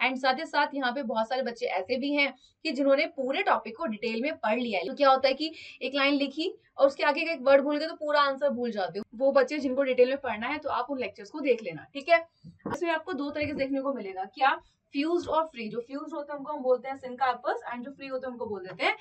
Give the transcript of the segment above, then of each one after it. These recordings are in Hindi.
एंड साथ ही साथ यहाँ पे बहुत सारे बच्चे ऐसे भी हैं कि जिन्होंने पूरे टॉपिक को डिटेल में पढ़ लिया है। तो क्या होता है कि एक लाइन लिखी और उसके आगे का एक वर्ड भूल गए तो पूरा आंसर भूल जाते हो। वो बच्चे जिनको डिटेल में पढ़ना है तो आप उन लेक्चर्स को देख लेना, ठीक है। इसमें आपको दो तरीके से देखने को मिलेगा, क्या, फ्यूज्ड और फ्री। जो फ्यूज्ड होते हैं उनको हम बोलते हैं सिनकार्पस एंड जो फ्री होते हैं उनको बोल देते हैं।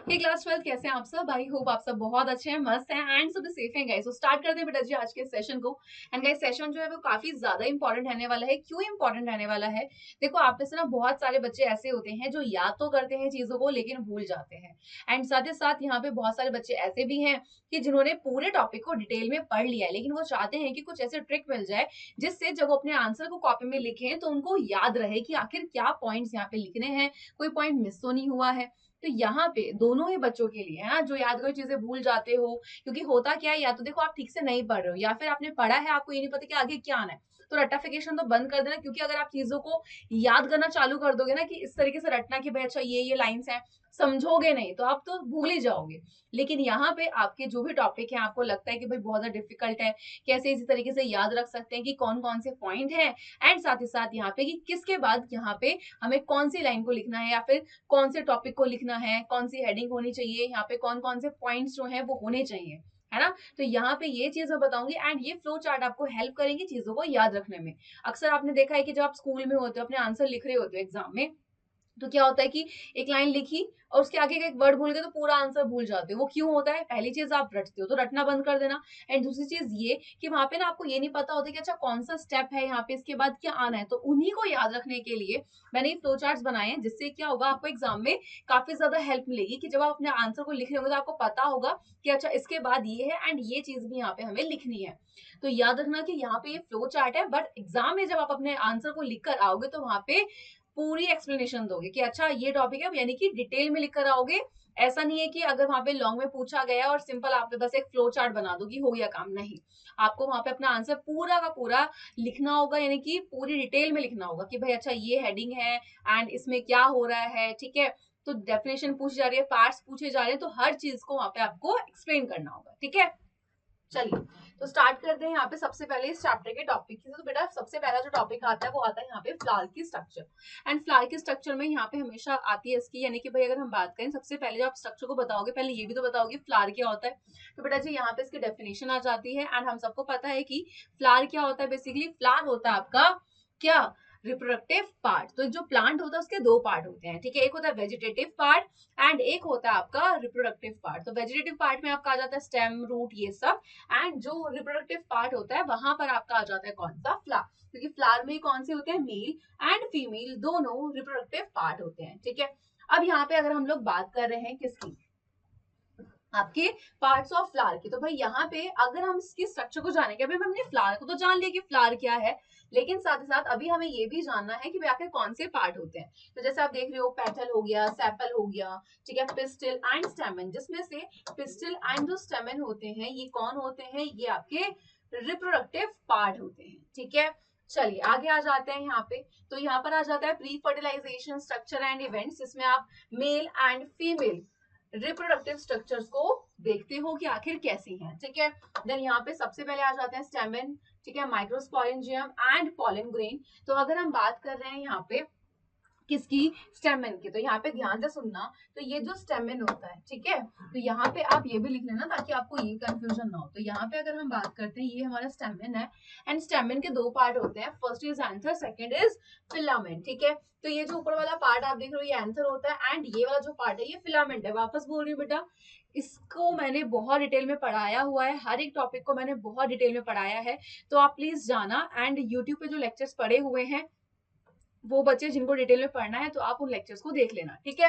हे क्लास 12 कैसे हैं आप सब? आई होप आप सब बहुत अच्छे हैं, मस्त हैं एंड सब सेफ हैं गाइस। तो स्टार्ट करते हैं बेटा जी आज के सेशन को। एंड गाइस सेशन जो है वो काफी ज्यादा इंपॉर्टेंट रहने वाला है। क्यों इंपॉर्टेंट रहने वाला है? देखो आप में से ना बहुत सारे बच्चे ऐसे होते हैं जो याद तो करते हैं चीजों को लेकिन भूल जाते हैं। एंड साथ ही साथ यहाँ पे बहुत सारे बच्चे ऐसे भी हैं कि जिन्होंने पूरे टॉपिक को डिटेल में पढ़ लिया है लेकिन वो चाहते हैं कि कुछ ऐसे ट्रिक मिल जाए जिससे जब वो अपने आंसर को कॉपी में लिखें तो उनको याद रहे कि आखिर क्या पॉइंट्स यहाँ पे लिखने हैं, कोई पॉइंट मिस तो नहीं हुआ है। तो यहाँ पे दोनों ही बच्चों के लिए है ना, जो याद कोई चीजें भूल जाते हो, क्योंकि होता क्या है, या तो देखो आप ठीक से नहीं पढ़ रहे हो या फिर आपने पढ़ा है आपको ये नहीं पता कि आगे क्या आना है। तो रट्टाफिकेशन तो बंद कर देना, क्योंकि अगर आप चीजों को याद करना चालू कर दोगे ना कि इस तरीके से रटना कि भाई अच्छा ये लाइंस हैं, समझोगे नहीं तो आप तो भूल ही जाओगे। लेकिन यहाँ पे आपके जो भी टॉपिक है आपको लगता है कि भाई बहुत ज्यादा डिफिकल्ट है, कैसे इसी तरीके से याद रख सकते हैं कि कौन कौन से पॉइंट है, एंड साथ ही साथ यहाँ पे कि किसके बाद यहाँ पे हमें कौन सी लाइन को लिखना है या फिर कौन से टॉपिक को लिखना है, कौन सी हेडिंग होनी चाहिए, यहाँ पे कौन कौन से पॉइंट्स जो है वो होने चाहिए, है ना। तो यहाँ पे ये चीज मैं बताऊंगी एंड ये फ्लो चार्ट आपको हेल्प करेंगे चीजों को याद रखने में। अक्सर आपने देखा है कि जब आप स्कूल में होते हो, अपने आंसर लिख रहे होते हो एग्जाम में, तो क्या होता है कि एक लाइन लिखी और उसके आगे का एक वर्ड भूल गए तो पूरा आंसर भूल जाते हो। वो क्यों होता है? पहली चीज आप रटते हो तो रटना बंद कर देना। एंड दूसरी चीज ये कि वहां पे ना आपको ये नहीं पता होता कि अच्छा कौन सा स्टेप है यहाँ पे, इसके बाद क्या आना है। तो उन्हीं को याद रखने के लिए मैंने ये फ्लो चार्ट्स बनाए हैं, जिससे क्या होगा आपको एग्जाम में काफी ज्यादा हेल्प मिलेगी कि जब आप अपने आंसर को लिख रहे होंगे तो आपको पता होगा कि अच्छा इसके बाद ये है एंड ये चीज भी यहाँ पे हमें लिखनी है। तो याद रखना कि यहाँ पे ये फ्लो चार्ट है, बट एग्जाम में जब आप अपने आंसर को लिख कर आओगे तो वहां पे पूरी एक्सप्लेनेशन दोगे कि अच्छा ये टॉपिक है, यानी कि डिटेल में लिख कर आओगे। ऐसा नहीं है कि अगर वहां पे लॉन्ग में पूछा गया और सिंपल आप बस एक फ्लो चार्ट बना दो कि हो गया काम, नहीं। आपको वहां पे अपना आंसर पूरा का पूरा लिखना होगा, यानी कि पूरी डिटेल में लिखना होगा कि भाई अच्छा ये हेडिंग है एंड इसमें क्या हो रहा है, ठीक है। तो डेफिनेशन पूछी जा रही है, पार्ट्स पूछे जा रहे हैं, तो हर चीज को वहां पे आपको एक्सप्लेन करना होगा, ठीक है। चलिए तो स्टार्ट करते हैं यहाँ पे सबसे पहले इस चैप्टर के टॉपिक से। तो बेटा सबसे पहला जो टॉपिक आता है वो आता है यहाँ पे फ्लावर की स्ट्रक्चर। एंड फ्लावर की स्ट्रक्चर में यहाँ पे हमेशा आती है इसकी, यानी कि भाई अगर हम बात करें सबसे पहले जो आप स्ट्रक्चर को बताओगे, पहले ये भी तो बताओगे फ्लावर क्या होता है। तो बेटा जी यहाँ पे इसकी डेफिनेशन आ जाती है एंड हम सबको पता है कि फ्लावर क्या होता है। बेसिकली फ्लावर होता है आपका क्या, रिप्रोडक्टिव पार्ट। तो जो प्लांट होता है उसके दो पार्ट होते हैं, ठीक है। एक होता है वेजिटेटिव पार्ट एंड एक होता है आपका रिप्रोडक्टिव पार्ट। तो वेजिटेटिव पार्ट में आपका आ जाता है स्टेम, रूट, ये सब। एंड जो रिप्रोडक्टिव पार्ट होता है वहां पर आपका आ जाता है कौन सा, फ्लावर। क्योंकि फ्लावर में कौन से होते हैं, मेल एंड फीमेल दोनों रिप्रोडक्टिव पार्ट होते हैं, ठीक है। अब यहाँ पे अगर हम लोग बात कर रहे हैं किसकी, आपके पार्ट्स ऑफ फ्लावर की, तो भाई यहाँ पे अगर हम इसकी स्ट्रक्चर को जाने के, अभी हमने फ्लावर को तो जान लिया कि फ्लावर क्या है, लेकिन साथ ही साथ अभी हमें ये भी जानना है कि आखिर कौन से पार्ट होते हैं। तो जैसे आप देख रहे हो पेटल हो गया, सेपल हो गया, ठीक है, पिस्टिल एंड स्टेमन, जिसमें से पिस्टिल एंड जो स्टेमन होते हैं ये कौन होते हैं, ये आपके रिप्रोडक्टिव पार्ट होते हैं, ठीक है। चलिए आगे आ जाते हैं यहाँ पे। तो यहाँ पर आ जाता है pre fertilization structure and events, जिसमें आप male and female reproductive structures को देखते हो कि आखिर कैसी हैं, ठीक है। देन यहाँ पे सबसे पहले आ जाते हैं स्टेमेन, ठीक है, माइक्रोस्पोरेंजियम एंड पॉलन ग्रेन। तो अगर हम बात कर रहे हैं यहाँ पे किसकी, स्टेमेन की, तो यहाँ पे ध्यान से सुनना। तो ये जो स्टेमेन होता है, ठीक है, तो यहाँ पे आप ये भी लिख लेना ताकि आपको ये कंफ्यूजन ना हो। तो यहाँ पे अगर हम बात करते हैं ये हमारा स्टेमेन है एंड स्टेमेन के दो पार्ट होते हैं, first is anther, second is filament, ठीक है। तो ये जो ऊपर वाला पार्ट आप देख रहे हो ये एंथर होता है एंड ये वाला जो पार्ट है ये फिलामेंट है। वापस बोल रही हूँ बेटा, इसको मैंने बहुत डिटेल में पढ़ाया हुआ है, हर एक टॉपिक को मैंने बहुत डिटेल में पढ़ाया है, तो आप प्लीज जाना एंड यूट्यूब पे जो लेक्चर्स पढ़े हुए हैं वो बच्चे जिनको डिटेल में पढ़ना है तो आप उन लेक्चर्स को देख लेना, ठीक है।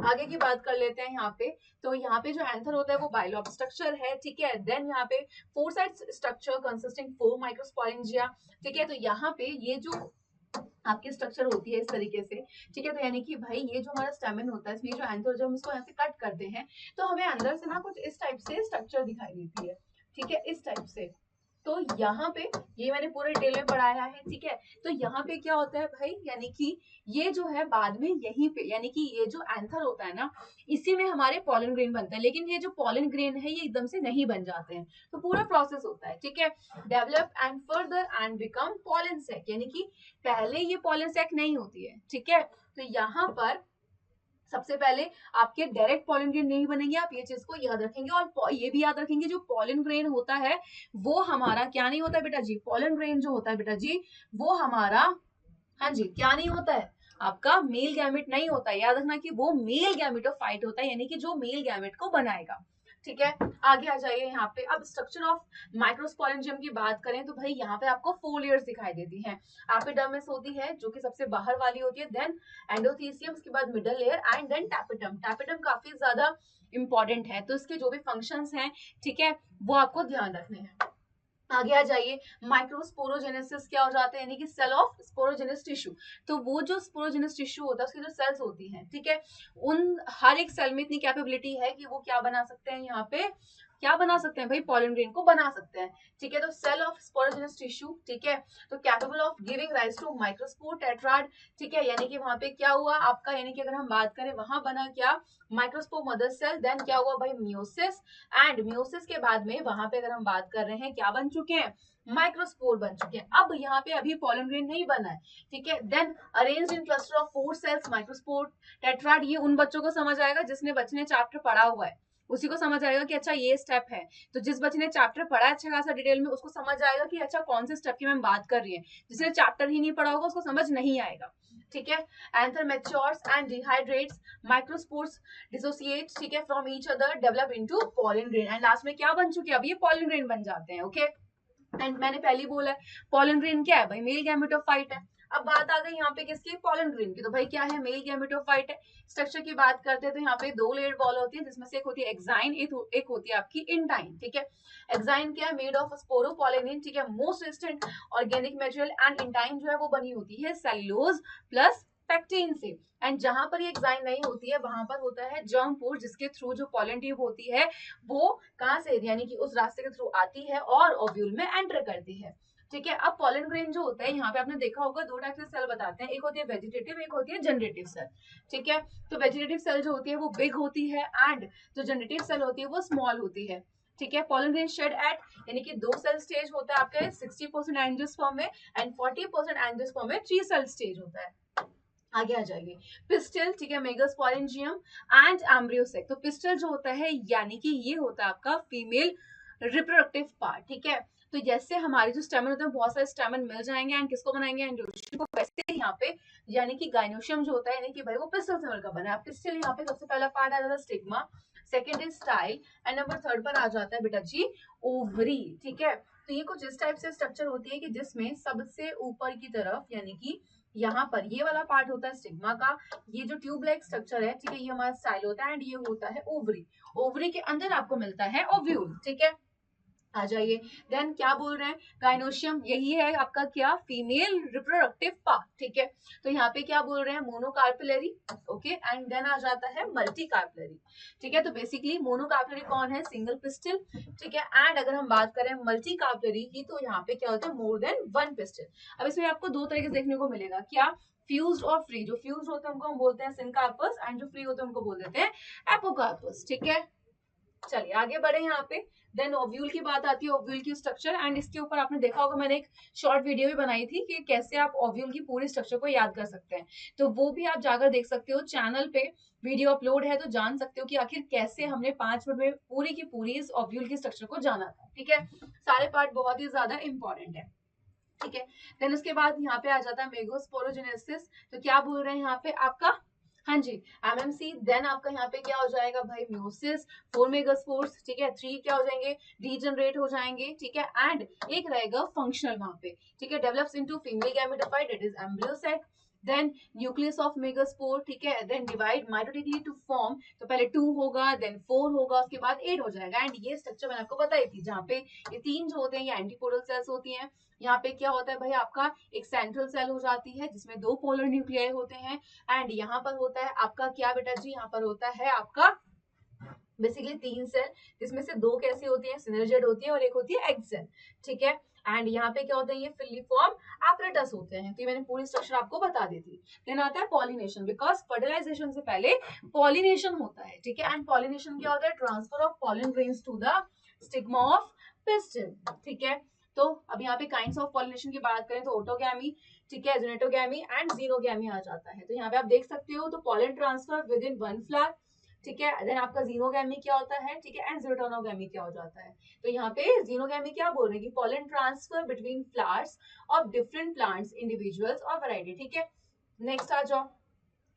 आगे की बात कर लेते हैं यहाँ पे। तो यहाँ पे जो एंथर होता है वो बाइलॉब स्ट्रक्चर है, ठीक है। देन यहाँ पे four side structure consisting four microsporangia, ठीक है। तो यहाँ पे ये जो आपकी स्ट्रक्चर होती है इस तरीके से, ठीक है। तो यानी कि भाई ये जो हमारा स्टेमन होता है, इसमें जो एंथर, जब हम इसको यहाँ से कट करते हैं तो हमें अंदर से ना कुछ इस टाइप से स्ट्रक्चर दिखाई देती है, ठीक है, इस टाइप से, तो यहाँ पे ये मैंने पूरे डिटेल में पढ़ाया है, ठीक है। तो यहाँ पे क्या होता है भाई, यानी कि ये जो है बाद में यहीं पे, यानी कि ये जो एंथर होता है ना, इसी में हमारे पॉलन ग्रेन बनता है। लेकिन ये जो पॉलन ग्रेन है ये एकदम से नहीं बन जाते हैं, तो पूरा प्रोसेस होता है, ठीक है। Develop and further and become pollen sac, यानी कि पहले ये पॉलन सैक नहीं होती है, ठीक है। तो यहाँ पर सबसे पहले आपके डायरेक्ट पॉलन ग्रेन नहीं बनेंगे, आप ये चीज को याद रखेंगे। और ये भी याद रखेंगे, जो पॉलन ग्रेन होता है वो हमारा क्या नहीं होता है बेटा जी, पॉलन ग्रेन जो होता है बेटा जी वो हमारा, हाँ जी, क्या नहीं होता है, आपका मेल गैमेट नहीं होता है। याद रखना कि वो मेल गैमेटोफाइट होता है, यानी कि जो मेल गैमेट को बनाएगा, ठीक है। आगे आ जाइए यहाँ पे। अब स्ट्रक्चर ऑफ माइक्रोस्पोरेंजियम की बात करें तो भाई यहाँ पे आपको 4 लेयर्स दिखाई देती हैं। एपिडर्मिस होती है जो कि सबसे बाहर वाली होती है, देन एंडोथीसियम, उसके बाद middle layer and then tapetum. Tapetum काफी ज्यादा इंपॉर्टेंट है, तो इसके जो भी फंक्शंस हैं, ठीक है, वो आपको ध्यान रखने हैं। आगे आ जाइए। माइक्रोस्पोरोजेनेसिस क्या हो जाता है, यानी कि सेल ऑफ स्पोरोजेनस टिश्यू। तो वो जो स्पोरोजेनस टिश्यू होता है उसकी जो सेल्स होती हैं, ठीक है, उन हर एक सेल में इतनी कैपेबिलिटी है कि वो क्या बना सकते हैं, यहाँ पे क्या बना सकते हैं भाई, पॉलन ग्रेन को बना सकते हैं, ठीक है। तो सेल ऑफ स्पोरोजेनस टिश्यू, ठीक है, तो capable of giving rise to microspore tetrad, ठीक है, यानी कि वहां पे क्या हुआ आपका, यानी कि अगर हम बात करें वहां बना क्या, माइक्रोस्पोर मदर सेल, देन क्या हुआ भाई, म्यूसिस, एंड म्यूसिस के बाद में वहां पे अगर हम बात कर रहे हैं क्या बन चुके हैं, माइक्रोस्पोर बन चुके हैं। अब यहाँ पे अभी पॉलन ग्रेन नहीं बना है, ठीक है। Then arranged in cluster of 4 cells microspore tetrad. ये उन बच्चों को समझ आएगा जिसने बच्चे ने चैप्टर पढ़ा हुआ है, उसी को समझ आएगा कि अच्छा ये स्टेप है। तो जिस बच्चे ने चैप्टर पढ़ा है अच्छा खासा डिटेल में, उसको समझ आएगा कि अच्छा कौन से स्टेप की मैं बात कर रही है। जिसने चैप्टर ही नहीं पढ़ा होगा उसको समझ नहीं आएगा, ठीक है। Anther matures and dehydrates, microspores dissociate, ठीक है, from each other, develop into pollen grain, and last में क्या बन चुके हैं, अब ये पॉलन ग्रेन बन जाते हैं, ओके। एंड मैंने पहले बोला है पॉलन ग्रेन क्या है भाई, मेल गैमेटोफाइट है। अब बात आ गई यहाँ पे किसकी, पॉलन ग्रेन की, तो भाई क्या है, मेल गैमेटोफाइट है। स्ट्रक्चर की बात करते हैं तो यहाँ पे 2 लेयर वॉल होती है, जिसमें से एक होती है एक्साइन, एक होती है आपकी इंटाइन, ठीक है। एक्साइन क्या है, मेड ऑफ स्पोरोपोलिनिन, ठीक है, most resistant organic material, and intine जो है वो बनी होती है सेल्यूलोज प्लस पैक्टीन से। एंड जहां पर ये एक्साइन नहीं होती है वहां पर होता है जर्म पोर, जिसके थ्रू जो पॉलन ट्यूब होती है वो कहां से, यानी कि उस रास्ते के थ्रू आती है और ओव्यूल में एंटर करती है, ठीक है। अब पॉलन ग्रेन जो होता है यहाँ पे आपने देखा होगा 2 टाइप से सेल बताते हैं, एक होती है वेजिटेटिव, एक होती है जनरेटिव सेल, ठीक है। तो वेजिटेटिव सेल जो होती है वो बिग होती है, एंड जो जनरेटिव सेल होती है वो स्मॉल होती है, ठीक है। पॉलन ग्रेन शेड एट, यानी कि 2 सेल स्टेज होता है आपका, 60% एंजियोस्पर्म में एंड 40% एंजियोस्पर्म में 3 सेल स्टेज होता है। आगे आ जाएंगे। पिस्टल, ठीक है, मेगास्पोरेंजियम एंड एम्ब्रियोसेक। तो पिस्टल जो होता है यानी कि ये होता है आपका फीमेल रिप्रोडक्टिव पार्ट, ठीक है। तो जैसे हमारे जो स्टेमन होते हैं बहुत सारे स्टेमन मिल जाएंगे एंड किसको बनाएंगे, एंड्रोशियम को, वैसे यहाँ पे यानी कि गाइनोशियम जो होता है यानी कि भाई वो पिस्टल से मिलकर बना है। पिस्टल यहाँ पे सबसे पहला पार्ट आ जाता है stigma, second is style, and number 3 पर आ जाता है बेटा जी ओवरी, ठीक है। तो ये कुछ इस टाइप से स्ट्रक्चर होती है कि जिसमें सबसे ऊपर की तरफ यानी कि यहाँ पर ये वाला पार्ट होता है स्टिग्मा का, ये जो ट्यूब लाइक स्ट्रक्चर है, ठीक है, ये हमारा स्टाइल होता है, एंड ये होता है ओवरी। ओवरी के अंदर आपको मिलता है ओव्यूल, ठीक है। आ जाइए। देन क्या बोल रहे हैं, गाइनोशियम, यही है आपका क्या, फीमेल रिप्रोडक्टिव पार्ट, ठीक है। तो यहाँ पे क्या बोल रहे हैं, मोनोकार्पिलरी, ओके, एंड देन आ जाता है मल्टी कार्पिलरी, ठीक है। तो बेसिकली मोनोकार्पिलरी कौन है, सिंगल पिस्टल, ठीक है, एंड अगर हम बात करें मल्टी कार्पिलरी की तो यहाँ पे क्या होता है, मोर देन 1 पिस्टल। अब इसमें आपको 2 तरीके से देखने को मिलेगा, क्या, फ्यूज्ड और फ्री। जो फ्यूज्ड होते हैं उनको हम बोलते हैं सिनकार्पस, एंड जो फ्री होते हैं उनको बोल देते हैं एपोकार्पस, ठीक है। चलिए आगे बढ़े यहाँ पे। देन ओव्यूल की बात आती है, ओव्यूल की स्ट्रक्चर, एंड इसके ऊपर आपने देखा होगा मैंने एक शॉर्ट वीडियो भी बनाई थी कि कैसे आप ओव्यूल की पूरी स्ट्रक्चर को याद कर सकते हैं। तो वो भी आप जाकर देख सकते हो, चैनल पे वीडियो अपलोड है, तो जान सकते हो कि आखिर कैसे हमने 5 मिनट में पूरी की पूरी इस ओव्यूल की स्ट्रक्चर को जाना था, ठीक है। सारे पार्ट बहुत ही ज्यादा इंपॉर्टेंट है, ठीक है। देन उसके बाद यहाँ पे आ जाता है मेगास्पोरोजेनेसिस। तो क्या बोल रहे हैं यहाँ पे आपका, हाँ जी, एमएमसी। देन आपका यहाँ पे क्या हो जाएगा भाई, म्यूसिस, 4 मेगास्पोर्स, ठीक है, 3 क्या हो जाएंगे, डीजनरेट हो जाएंगे, ठीक है, एंड एक रहेगा फंक्शनल वहां पे, ठीक है, develops into female gametophyte, it is embryo sac. Then nucleus of megaspore, ठीक है, then divide mitotically to form, तो पहले 2 होगा, देन 4 होगा, उसके बाद 8 हो जाएगा। एंड ये स्ट्रक्चर मैंने आपको बताई थी, जहाँ पे ये 3 जो होते हैं ये एंटीपोडल सेल्स होती हैं। यहाँ पे क्या होता है भाई, आपका एक सेंट्रल सेल हो जाती है जिसमें 2 पोलर न्यूक्लियाई होते हैं, एंड यहाँ पर होता है आपका क्या बेटा जी, यहाँ पर होता है आपका बेसिकली 3 सेल, जिसमें से 2 कैसी होती है, सिनर्जेड होती है और एक होती है एग सेल, ठीक है। एंड यहाँ पे क्या होता है, ये फिलिफॉर्म एपरेटस होते हैं। तो ये मैंने पूरी स्ट्रक्चर आपको बता दी थी। देन आता है पॉलिनेशन, बिकॉज फर्टिलाइजेशन से पहले पॉलिनेशन होता है, ठीक है। एंड पॉलिनेशन क्या होता है, transfer of pollen grains to the stigma of pistil, ठीक है। तो अब यहाँ पे काइंड्स ऑफ पॉलिनेशन की बात करें तो ऑटोगैमी, ठीक है, जेनेटोगैमी एंड जीनोगैमी आ जाता है। तो यहाँ पे आप देख सकते हो, तो pollen transfer with in one flower, ठीक है। देन आपका जीनोगैमी क्या होता है, ठीक है, एंड जीरोटोनोगैमी क्या हो जाता है। तो यहाँ पे जीनोगैमी क्या बोल रहे हैं कि pollen transfer between flowers of different plants, individuals और वैरायटी, ठीक है। नेक्स्ट आ जाओ,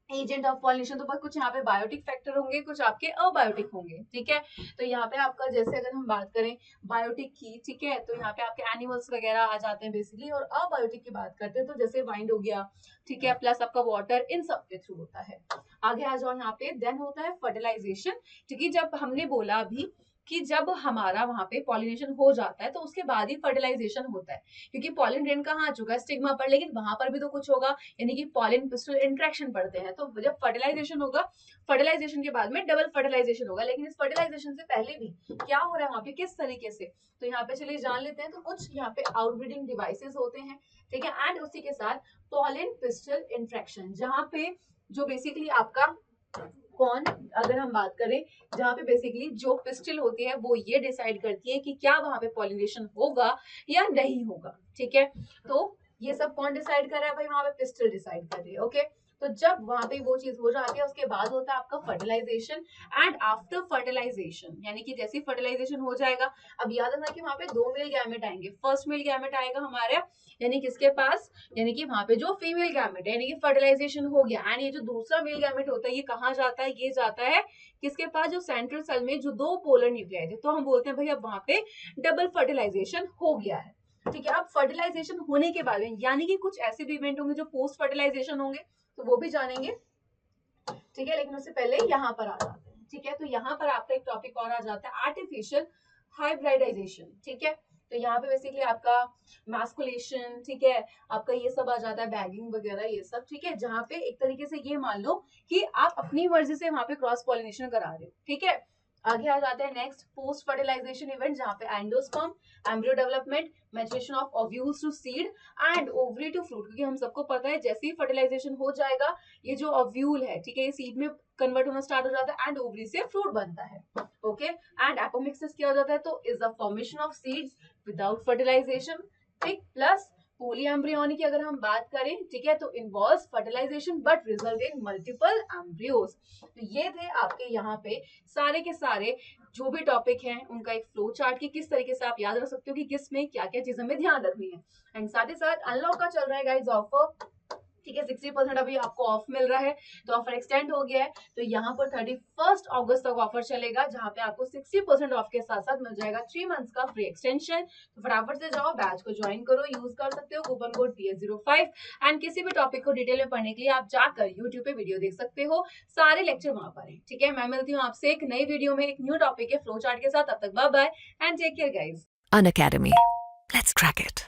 एजेंट ऑफ पॉलिनेशन। तो कुछ यहाँ पे बायोटिक फैक्टर होंगे, कुछ आपके अबायोटिक होंगे, ठीक है। तो यहाँ पे आपका जैसे अगर हम बात करें बायोटिक की, ठीक है, तो यहाँ पे आपके एनिमल्स वगैरह आ जाते हैं बेसिकली। और अबायोटिक की बात करते हैं तो जैसे वाइंड हो गया, ठीक है, प्लस आपका वाटर, इन सब के थ्रू होता है। आगे आ जाओ, यहाँ पे देन होता है फर्टिलाइजेशन, ठीक है। जब हमने बोला अभी कि जब हमारा वहां पे पॉलिनेशन हो जाता है तो उसके बाद ही फर्टिलाइजेशन होता है, क्योंकि पॉलिन ग्रेन कहाँ आ चुका है, स्टिग्मा पर, लेकिन वहां पर भी तो कुछ होगा, यानी कि पॉलिन पिस्टल इंटरेक्शन पड़ते हैं। तो जब फर्टिलाइजेशन होगा, फर्टिलाइजेशन के बाद में डबल फर्टिलाइजेशन होगा, लेकिन इस फर्टिलाइजेशन से पहले भी क्या हो रहा है वहां पे, किस तरीके से, तो यहाँ पे चलिए जान लेते हैं। तो कुछ यहाँ पे आउटब्रीडिंग डिवाइसेस होते हैं, ठीक है, एंड उसी के साथ पॉलिन पिस्टल इंटरेक्शन, जहां पे जो बेसिकली आपका कौन, अगर हम बात करें, जहाँ पे बेसिकली जो पिस्टिल होती है वो ये डिसाइड करती है कि क्या वहां पे पॉलिनेशन होगा या नहीं होगा, ठीक है। तो ये सब कौन डिसाइड कर रहा है भाई, वहां पे पिस्टिल डिसाइड कर रही है, ओके। तो जब वहां पे वो चीज हो जाती है, उसके बाद होता है आपका फर्टिलाइजेशन। एंड आफ्टर फर्टिलाइजेशन, यानी कि जैसे ही फर्टिलाइजेशन हो जाएगा, अब याद रखना कि वहां पे 2 मेल गैमेट आएंगे। फर्स्ट मेल गैमेट आएगा हमारे, यानी किसके पास, यानी कि वहां पे जो फीमेल गैमेट है, यानी कि फर्टिलाइजेशन हो गया। एंड ये जो दूसरा मेल गैमेट होता है, ये कहाँ जाता है, ये जाता है किसके पास, जो सेंट्रल सेल में जो 2 पोलर न्यूक्लियाई थे। तो हम बोलते हैं भाई अब वहां पे डबल फर्टिलाइजेशन हो गया है, ठीक है। अब फर्टिलाइजेशन होने के बाद में, यानी कि कुछ ऐसे भी इवेंट होंगे जो पोस्ट फर्टिलाइजेशन होंगे, तो वो भी जानेंगे, ठीक है। लेकिन उससे पहले यहाँ पर आ जाते हैं, ठीक है। तो यहाँ पर आपका एक टॉपिक और आ जाता है, आर्टिफिशियल हाइब्रिडाइजेशन, ठीक है। तो यहाँ पे बेसिकली आपका मैस्कुलेशन, ठीक है, आपका ये सब आ जाता है, बैगिंग वगैरह ये सब, ठीक है। जहाँ पे एक तरीके से ये मान लो कि आप अपनी मर्जी से वहां पे क्रॉस पॉलिनेशन करा रहे हो, ठीक है। आगे आ जाते हैं नेक्स्ट, पोस्ट फर्टिलाइजेशन इवेंट, जहाँ पे endosperm, embryo development, maturation of ovules to seed and ovary to fruit. क्योंकि हम सबको पता है जैसे ही फर्टिलाइजेशन हो जाएगा, ये जो ओव्यूल है, ठीक है, ये सीड में कन्वर्ट होना स्टार्ट हो जाता है एंड ओवरी से फ्रूट बनता है, ओके। एंड एपोमिक्सिस क्या हो जाता है, तो is the formation of seeds without fertilization, ठीक, प्लस पोलीएम्ब्रियोनी की अगर हम बात करें, ठीक है, तो involves fertilization but result in multiple embryos. तो ये थे आपके यहाँ पे सारे के सारे जो भी टॉपिक हैं, उनका एक फ्लो चार्ट की किस तरीके से आप याद रख सकते हो कि किस में क्या क्या चीजें में ध्यान रखनी है। एंड साथ ही साथ अनलॉक का चल रहा है गाइस ऑफर, ठीक है, 60% अभी आपको ऑफ मिल रहा है। तो ऑफर एक्सटेंड हो गया है, तो यहाँ पर 31 अगस्त तक ऑफर चलेगा, जहाँ पे आपको 60% ऑफ के साथ साथ मिल जाएगा 3 मंथ्स का फ्री एक्सटेंशन। तो फटाफट से जाओ, बैच को ज्वाइन करो, यूज कर सकते हो कूपन कोड PS05। एंड किसी भी टॉपिक को डिटेल में पढ़ने के लिए आप जाकर यूट्यूब पे वीडियो देख सकते हो, सारे लेक्चर वहां पर है, ठीक है। मैं मिलती हूँ आपसे एक नई वीडियो में एक न्यू टॉपिक के फ्लो चार्ट के साथ। तब तक bye bye and take care guys. Unacademy. Let's crack it.